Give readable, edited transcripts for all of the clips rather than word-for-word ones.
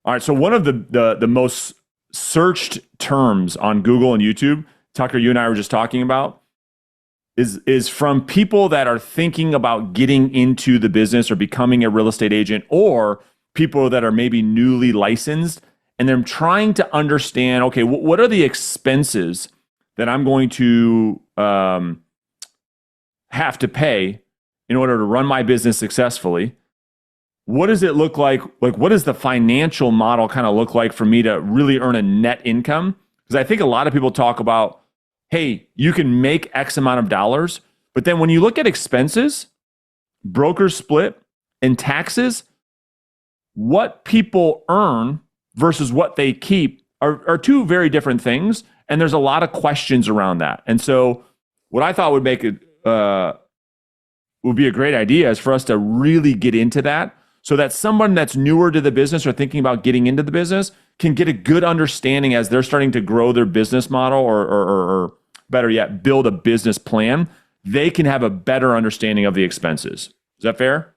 All right. So one of the most searched terms on Google and YouTube, Tucker, you and I were just talking about, is from people that are thinking about getting into the business or becoming a real estate agent, or people that are maybe newly licensed, and they're trying to understand, okay, what are the expenses that I'm going to have to pay in order to run my business successfully? What does it look like? Like, what does the financial model kind of look like for me to really earn a net income? Because I think a lot of people talk about, hey, you can make X amount of dollars, but then when you look at expenses, broker split, and taxes, what people earn versus what they keep are two very different things. And there's a lot of questions around that. And so what I thought would make it would be a great idea is for us to really get into that, so that someone that's newer to the business or thinking about getting into the business can get a good understanding as they're starting to grow their business model, or better yet, build a business plan. They can have a better understanding of the expenses. Is that fair?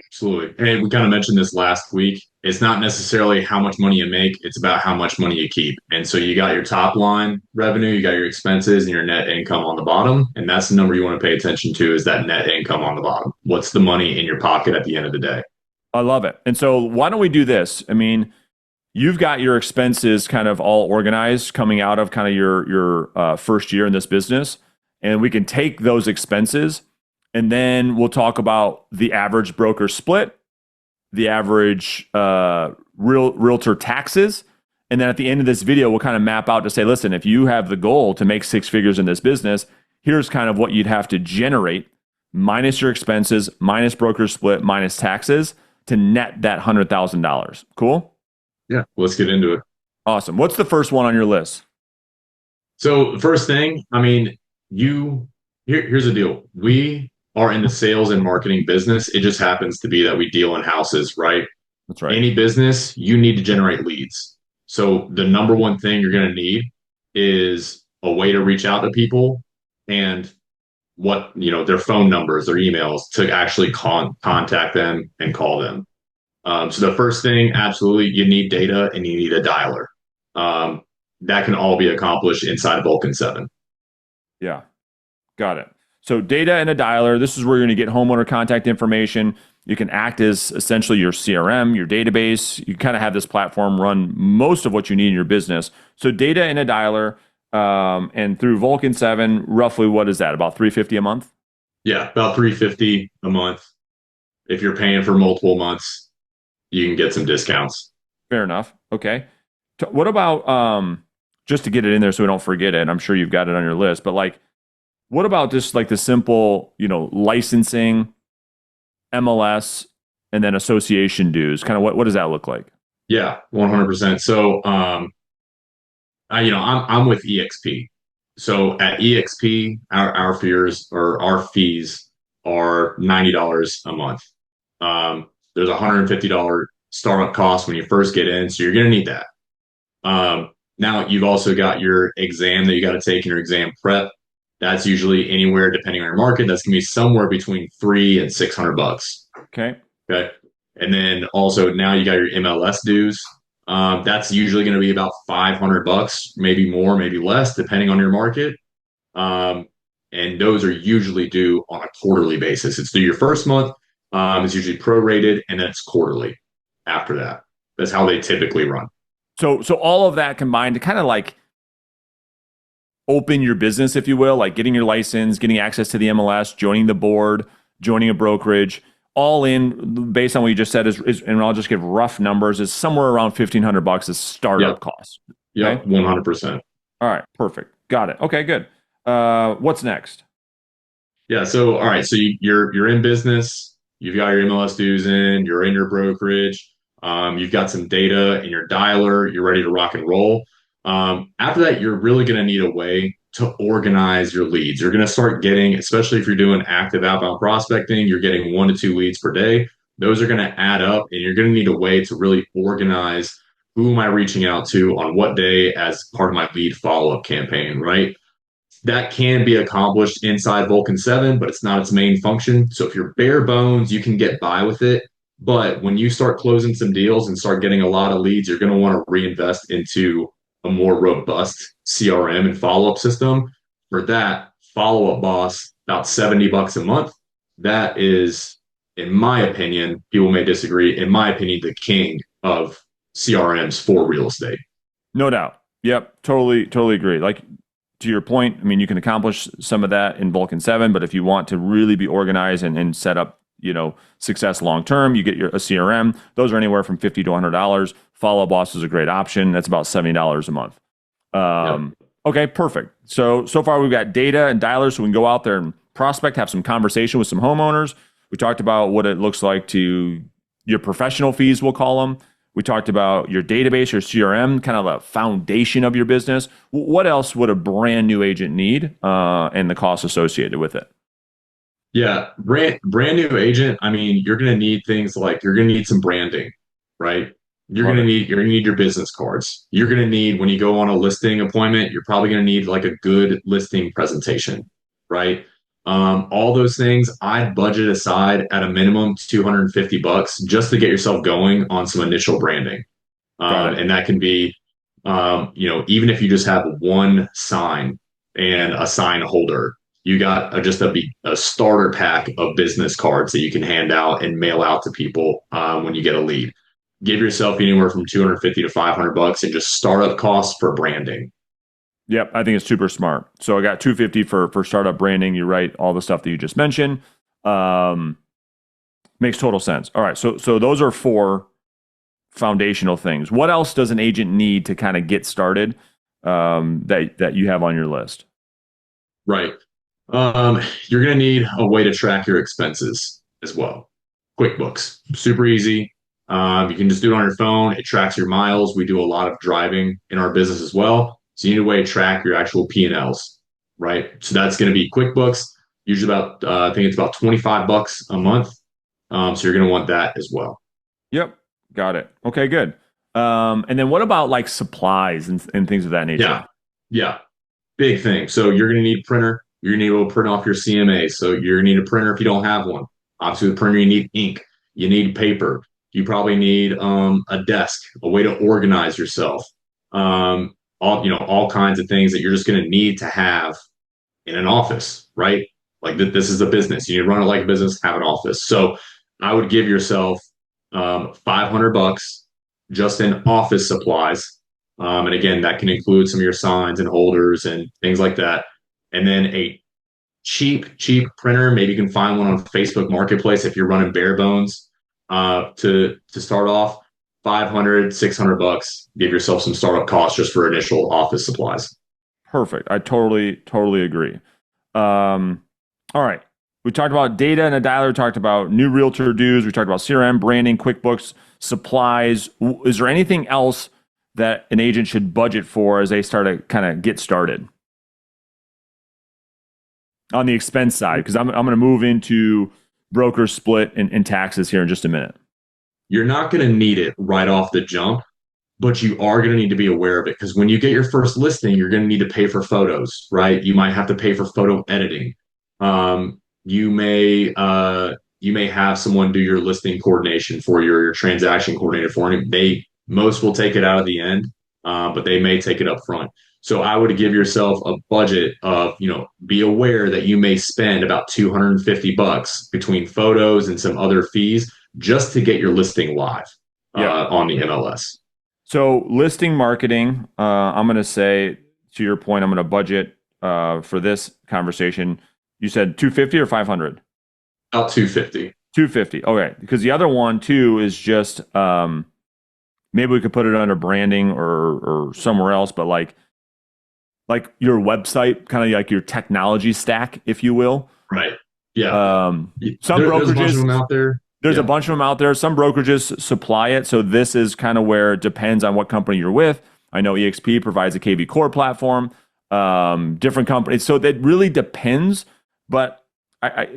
Absolutely. Hey, we kind of mentioned this last week. It's not necessarily how much money you make, it's about how much money you keep. And so you got your top line revenue, you got your expenses and your net income on the bottom. And that's the number you want to pay attention to, is that net income on the bottom. What's the money in your pocket at the end of the day? I love it. And so why don't we do this? I mean, you've got your expenses kind of all organized coming out of kind of your first year in this business, and we can take those expenses, and then we'll talk about the average broker split, the average realtor taxes, and then at the end of this video, we'll kind of map out to say, listen, if you have the goal to make six figures in this business, here's kind of what you'd have to generate minus your expenses, minus broker split, minus taxes to net that $100,000. Cool? Yeah, let's get into it. Awesome. What's the first one on your list? So the first thing, I mean, here's the deal. We are in the sales and marketing business. It just happens to be that we deal in houses, right? That's right. Any business, you need to generate leads. So the number one thing you're going to need is a way to reach out to people, and their phone numbers, their emails, to actually contact them and call them. So the first thing, absolutely, you need data and you need a dialer. Um, that can all be accomplished inside of Vulcan 7. Yeah. Got it. So data and a dialer, this is where you're going to get homeowner contact information. You can act as essentially your CRM, your database. You kind of have this platform run most of what you need in your business. So data and a dialer, and through Vulcan 7, roughly what is that? About 350 a month? Yeah, about 350 a month. If you're paying for multiple months, you can get some discounts. Fair enough. Okay. What about just to get it in there so we don't forget it? I'm sure you've got it on your list, but like, what about just like the simple, licensing, MLS, and then association dues? Kind of what does that look like? Yeah, 100%. So, I'm with EXP. So at EXP, our fees are $90 a month. There's a $150 startup cost when you first get in, so you're going to need that. Now you've also got your exam that you got to take in your exam prep. That's usually anywhere, depending on your market, that's going to be somewhere between $300 and $600. Okay. Okay. And then also now you got your MLS dues. That's usually going to be about $500, maybe more, maybe less, depending on your market. Um, and those are usually due on a quarterly basis. It's due your first month. It's usually prorated, and then it's quarterly after that. That's how they typically run. So all of that combined to kind of like open your business, if you will, like getting your license, getting access to the MLS, joining the board, joining a brokerage, all in based on what you just said is and I'll just give rough numbers, is somewhere around $1,500 is startup Yep. cost. Okay. Yep. 100%. All right. Perfect. Got it. Okay, good. What's next? Yeah. So, all right. So you're in business. You've got your MLS dues in. You're in your brokerage. You've got some data in your dialer. You're ready to rock and roll. After that, you're really going to need a way to organize your leads. You're going to start getting, especially if you're doing active outbound prospecting, you're getting 1 to 2 leads per day. Those are going to add up, and you're going to need a way to really organize who am I reaching out to on what day as part of my lead follow-up campaign, right? That can be accomplished inside Vulcan 7, but it's not its main function. So if you're bare bones, you can get by with it. But when you start closing some deals and start getting a lot of leads, you're going to want to reinvest into a more robust CRM and follow-up system. For that, Follow-Up Boss, about $70 a month. That is, in my opinion, people may disagree, in my opinion, the king of CRMs for real estate. No doubt. Yep, totally agree. Like to your point, I mean, you can accomplish some of that in Vulcan 7, but if you want to really be organized and set up, success long term, you get a CRM. Those are anywhere from $50 to $100. Follow Boss is a great option. That's about $70 a month. Yep. Okay, perfect. So far we've got data and dialers, so we can go out there and prospect, have some conversation with some homeowners. We talked about what it looks like to your professional fees, we'll call them. We talked about your database, your CRM, kind of the foundation of your business. What else would a brand new agent need, and the costs associated with it? Yeah, brand new agent. I mean, you're going to need things like you're going to need some branding, right? Love it. You're going to need your business cards. You're going to need when you go on a listing appointment, you're probably going to need like a good listing presentation, right? All those things I'd budget aside at a minimum $250 just to get yourself going on some initial branding. Got it. And that can be, even if you just have one sign and a sign holder, you got a starter pack of business cards that you can hand out and mail out to people when you get a lead. Give yourself anywhere from 250 to $500 and just startup costs for branding. Yep, I think it's super smart. So I got 250 for startup branding. You're right, all the stuff that you just mentioned. Um, Makes total sense. All right, so those are four foundational things. What else does an agent need to kind of get started, that you have on your list? Right. You're going to need a way to track your expenses as well. QuickBooks, super easy. You can just do it on your phone. It tracks your miles. We do a lot of driving in our business as well. So you need a way to track your actual P&Ls, right? So that's going to be QuickBooks. Usually I think it's about $25 a month. So you're going to want that as well. Yep, got it. Okay, good. And then what about like supplies and things of that nature? Yeah. Yeah. Big thing. So you're going to need a printer. You're going to need to print off your CMA. So you're going to need a printer if you don't have one. Obviously, with printer, you need ink. You need paper. You probably need a desk, a way to organize yourself. All kinds of things that you're just going to need to have in an office, right? Like this is a business. You need to run it like a business, have an office. So I would give yourself $500 just in office supplies. And again, that can include some of your signs and holders and things like that. And then a cheap printer. Maybe you can find one on Facebook Marketplace if you're running bare bones. To start off, 500, $600. Give yourself some startup costs just for initial office supplies. Perfect. I totally agree. All right. We talked about data and a dialer. We talked about new realtor dues. We talked about CRM, branding, QuickBooks, supplies. Is there anything else that an agent should budget for as they start to kind of get started on the expense side? Because I'm going to move into broker split and taxes here in just a minute. You're not going to need it right off the jump, but you are going to need to be aware of it because when you get your first listing, you're going to need to pay for photos, right? You might have to pay for photo editing. You may have someone do your listing coordination for your transaction coordinator for you. Most will take it out of the end, but they may take it up front. So I would give yourself a budget of, be aware that you may spend about $250 between photos and some other fees just to get your listing live Yep. on the MLS. So listing marketing, I'm going to say, to your point, I'm going to budget for this conversation. You said 250 or 500? About 250. 250. Okay. Because the other one too is just, maybe we could put it under branding or somewhere else, but like your website, kind of like your technology stack, if you will. Right. Yeah. Some There's a bunch of brokerages, them out there. there's a Yeah. bunch of them out there. Some brokerages supply it. So this is kind of where it depends on what company you're with. I know EXP provides a KV Core platform, different companies. So that really depends. But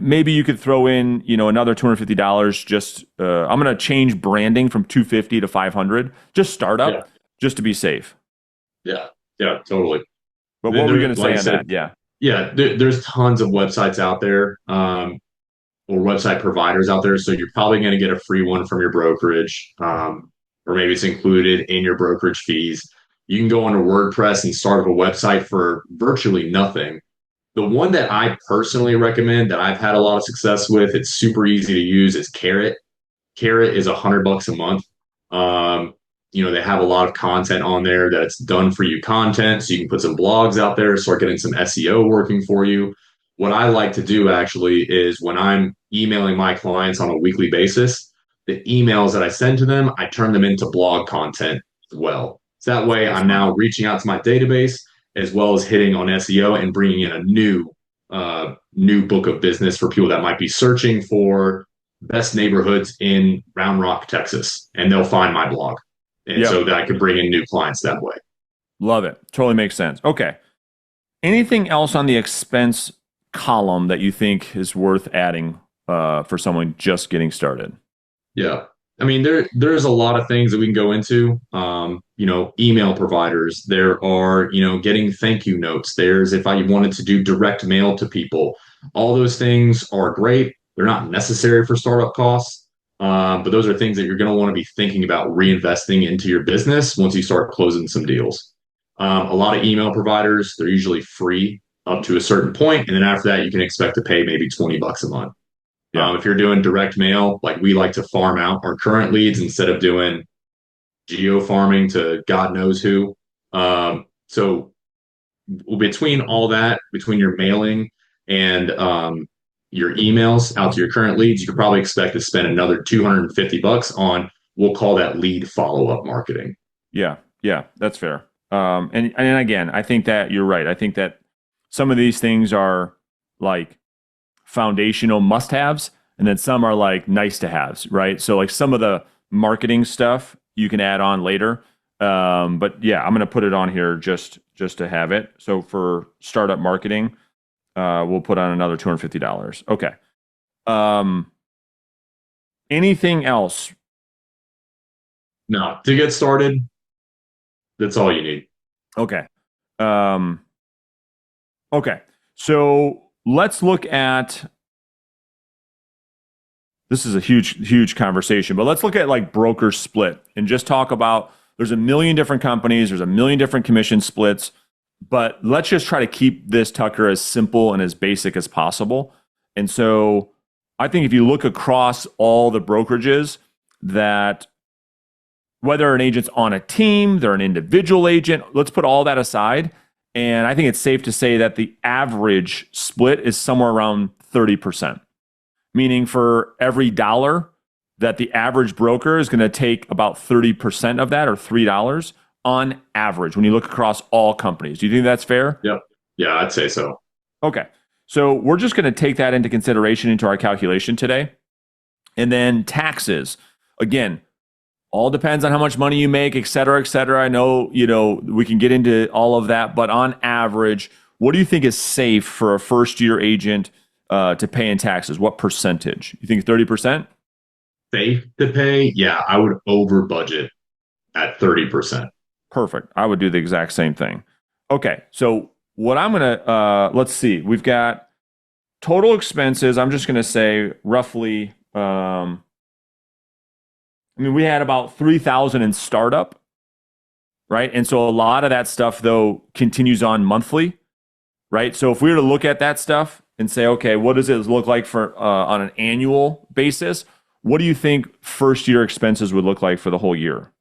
maybe you could throw in, another $250. Just I'm going to change branding from 250 to 500. Just Yeah. startup, just to be safe. Yeah. Yeah. Totally. But what were we going to Like say I on said, that? Yeah. yeah, there's tons of websites out there. or website providers out there. So you're probably going to get a free one from your brokerage, or maybe it's included in your brokerage fees. You can go onto WordPress and start up a website for virtually nothing. The one that I personally recommend that I've had a lot of success with, it's super easy to use, is Carrot. Carrot is $100 a month. Um, they have a lot of content on there that's done for you content. So you can put some blogs out there, start getting some SEO working for you. What I like to do actually is when I'm emailing my clients on a weekly basis, the emails that I send to them, I turn them into blog content as well. So that way That's I'm smart. now reaching out to my database as well as hitting on SEO and bringing in a new book of business for people that might be searching for best neighborhoods in Round Rock, Texas, and they'll find my blog. And so Yep. that I could bring in new clients that way. Love it. Totally makes sense. Okay. Anything else on the expense column that you think is worth adding for someone just getting started? Yeah. I mean, there's a lot of things that we can go into. Email providers. There are, getting thank you notes. There's if I wanted to do direct mail to people. All those things are great. They're not necessary for startup costs, but those are things that you're going to want to be thinking about reinvesting into your business once you start closing some deals. A lot of email providers, they're usually free up to a certain point, and then after that, you can expect to pay maybe $20 a month. Yeah. If you're doing direct mail, like we like to farm out our current leads instead of doing geo farming to God knows who. So between all that, between your mailing and your emails out to your current leads, you could probably expect to spend another $250 on, we'll call that lead follow-up marketing. Yeah. Yeah. That's fair. And again, I think that you're right. I think that some of these things are like foundational must-haves, and then some are like nice to haves, right? So like some of the marketing stuff you can add on later. But yeah, I'm going to put it on here just to have it. So for startup marketing, we'll put on another $250. Okay. Um, anything else? No, to get started, that's all you need. Okay. Um, okay. So let's look at this is a huge conversation, but let's look at like broker split and just talk about there's a million different companies, there's a million different commission splits, but let's just try to keep this, Tucker, as simple and as basic as possible. And so I think if you look across all the brokerages, that whether an agent's on a team, they're an individual agent, let's put all that aside. And I think it's safe to say that the average split is somewhere around 30%, meaning for every dollar that the average broker is going to take about 30% of that, or $3 on average when you look across all companies. Do you think that's fair? Yep. Yeah, I'd say so. Okay. So we're just going to take that into consideration into our calculation today. And then taxes. Again, all depends on how much money you make, et cetera, et cetera. I know, we can get into all of that, but on average, what do you think is safe for a first-year agent to pay in taxes? What percentage? You think 30%? Safe to pay? Yeah, I would over budget at 30%. Perfect. I would do the exact same thing. Okay, so what I'm going to, let's see. We've got total expenses. I'm just going to say roughly, we had about 3,000 in startup, right? And so a lot of that stuff, though, continues on monthly, right? So if we were to look at that stuff and say, okay, what does it look like for on an annual basis? What do you think first year expenses would look like for the whole year?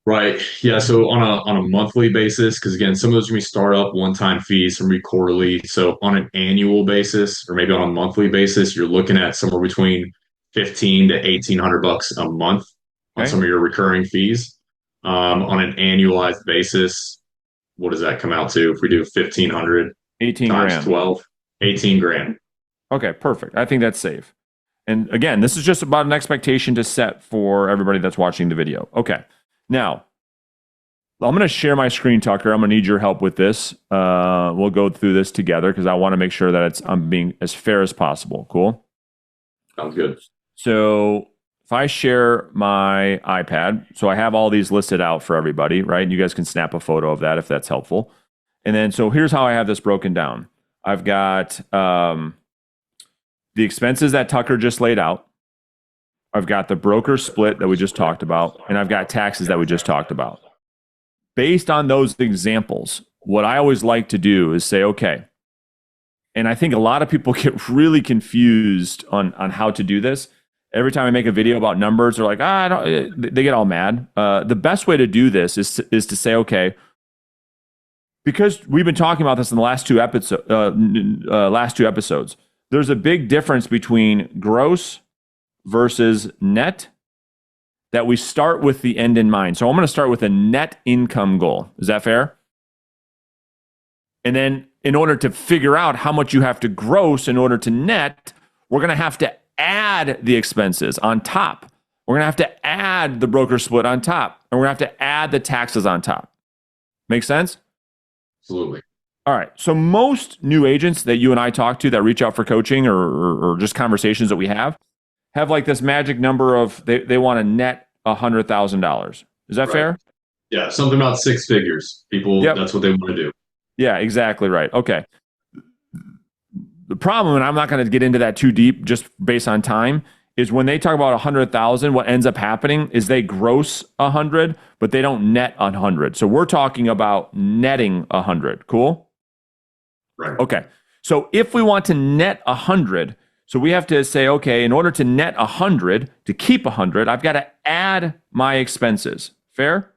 Right. Yeah. So on a monthly basis, because again, some of those are going to be startup one-time fees, some will be quarterly. So on an annual basis, or maybe on a monthly basis, you're looking at somewhere between 15 to 1,800 bucks a month on Okay, some of your recurring fees. On an annualized basis, what does that come out to? If we do 1,500 18 times grand. 12, 18 grand. Okay, perfect. I think that's safe. And again, this is just about an expectation to set for everybody that's watching the video. Okay. Now, I'm going to share my screen, Tucker. I'm going to need your help with this. We'll go through this together because I want to make sure that I'm being as fair as possible. Cool? Sounds good. So if I share my iPad, so I have all these listed out for everybody, right? You guys can snap a photo of that if that's helpful. And then, so here's how I have this broken down. I've got the expenses that Tucker just laid out. I've got the broker split that we just talked about, and I've got taxes that we just talked about. Based on those examples, what I always like to do is say, okay, and I think a lot of people get really confused on how to do this. Every time I make a video about numbers, they're like, I don't, they get all mad. The best way to do this is to say, okay, because we've been talking about this in the last two episodes, there's a big difference between gross versus net, that we start with the end in mind. So I'm going to start with a net income goal. Is that fair? And then in order to figure out how much you have to gross in order to net, we're going to have to add the expenses on top. We're going to have to add the broker split on top. And we're going to have to add the taxes on top. Make sense? Absolutely. All right. So most new agents that you and I talk to that reach out for coaching or just conversations that we have like this magic number of they want to net $100,000. Is that fair? Yeah, something about six figures. People, Yep. That's what they want to do. Yeah, exactly right. Okay. The problem, and I'm not going to get into that too deep just based on time, is when they talk about 100,000, what ends up happening is they gross 100, but they don't net 100. So we're talking about netting 100. Cool? Right. Okay. So if we want to net 100, so we have to say, okay, in order to net 100, to keep 100, I've got to add my expenses. Fair?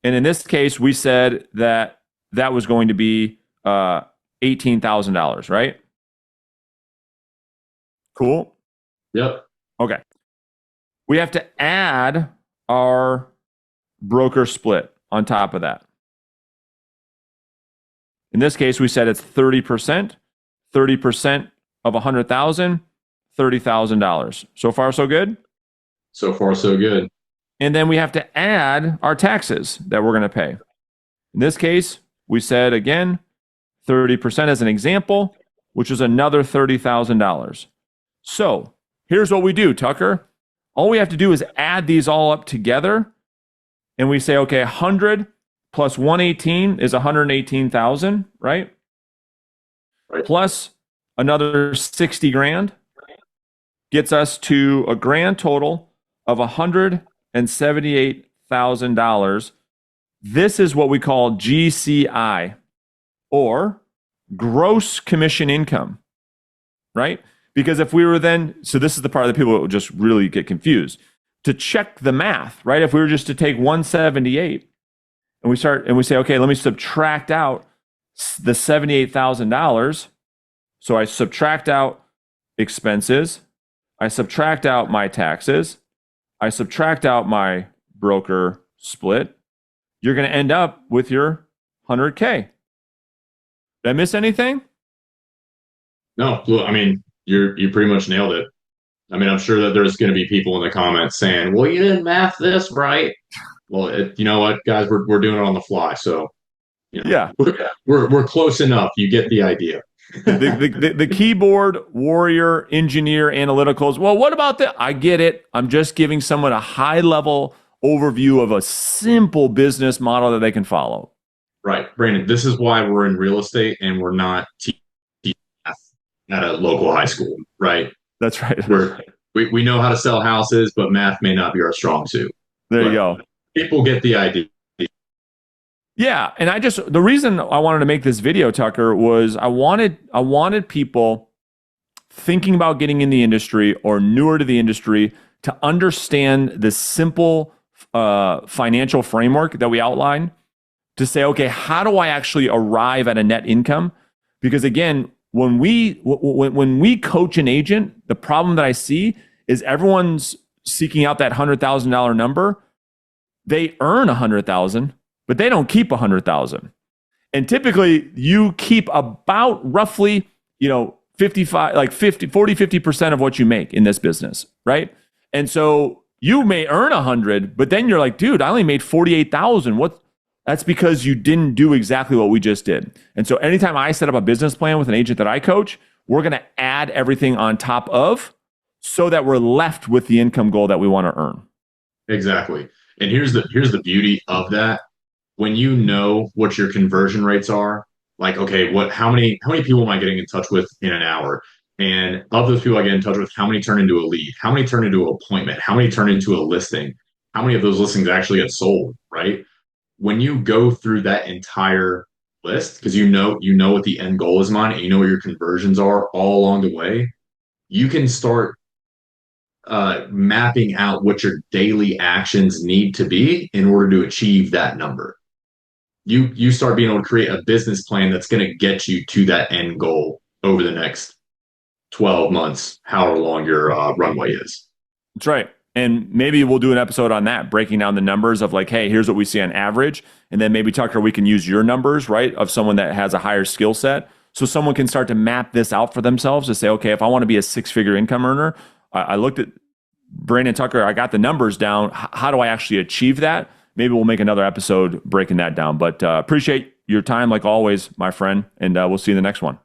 And in this case, we said that that was going to be $18,000, right? Cool. Yep. Okay. We have to add our broker split on top of that. In this case, we said it's 30%. 30% of 100,000, $30,000. So far, so good? So far, so good. And then we have to add our taxes that we're going to pay. In this case, we said again, 30% as an example, which is another $30,000. So here's what we do, Tucker. All we have to do is add these all up together. And we say, okay, 100 plus 118 is 118,000, right? Right. Plus another 60 grand gets us to a grand total of $178,000. This is what we call GCI, or gross commission income, right? Because if we were then, so this is the part that people will just really get confused. To check the math, right? If we were just to take 178 and we say, okay, let me subtract out the $78,000. So I subtract out expenses. I subtract out my taxes. I subtract out my broker split. You're going to end up with your 100K. Did I miss anything? No, look, I mean, you pretty much nailed it. I mean, I'm sure that there's going to be people in the comments saying, "Well, you didn't math this right." Well, you know what, guys, we're doing it on the fly, so Yeah. we're close enough. You get the idea. The keyboard warrior engineer analyticals. Well, what about the? I get it. I'm just giving someone a high level overview of a simple business model that they can follow. Right, Brandon. This is why we're in real estate and we're not teaching math at a local high school, right? That's right. We know how to sell houses, but math may not be our strong suit. There But you go. people get the idea. Yeah, and the reason I wanted to make this video, Tucker, was I wanted people thinking about getting in the industry or newer to the industry to understand the simple financial framework that we outline, to say, okay, how do I actually arrive at a net income? Because again, when we coach an agent, the problem that I see is everyone's seeking out that $100,000 number. They earn $100,000, but they don't keep $100,000. And typically you keep about roughly, 55, like 50% of what you make in this business, right? And so you may earn 100, but then you're like, dude, I only made 48,000. That's because you didn't do exactly what we just did. And so anytime I set up a business plan with an agent that I coach, we're going to add everything on top of, so that we're left with the income goal that we want to earn. Exactly. And here's the beauty of that. When you know what your conversion rates are, like, okay, how many people am I getting in touch with in an hour? And of those people I get in touch with, how many turn into a lead? How many turn into an appointment? How many turn into a listing? How many of those listings actually get sold, right? When you go through that entire list, because you know what the end goal is, mine, and you know what your conversions are all along the way, you can start mapping out what your daily actions need to be in order to achieve that number. You start being able to create a business plan that's going to get you to that end goal over the next 12 months, however long your runway is. That's right. And maybe we'll do an episode on that, breaking down the numbers of like, hey, here's what we see on average. And then maybe, Tucker, we can use your numbers, right, of someone that has a higher skill set. So someone can start to map this out for themselves to say, okay, if I want to be a six-figure income earner, I looked at Brandon Tucker, I got the numbers down. How do I actually achieve that? Maybe we'll make another episode breaking that down. But appreciate your time, like always, my friend. And we'll see you in the next one.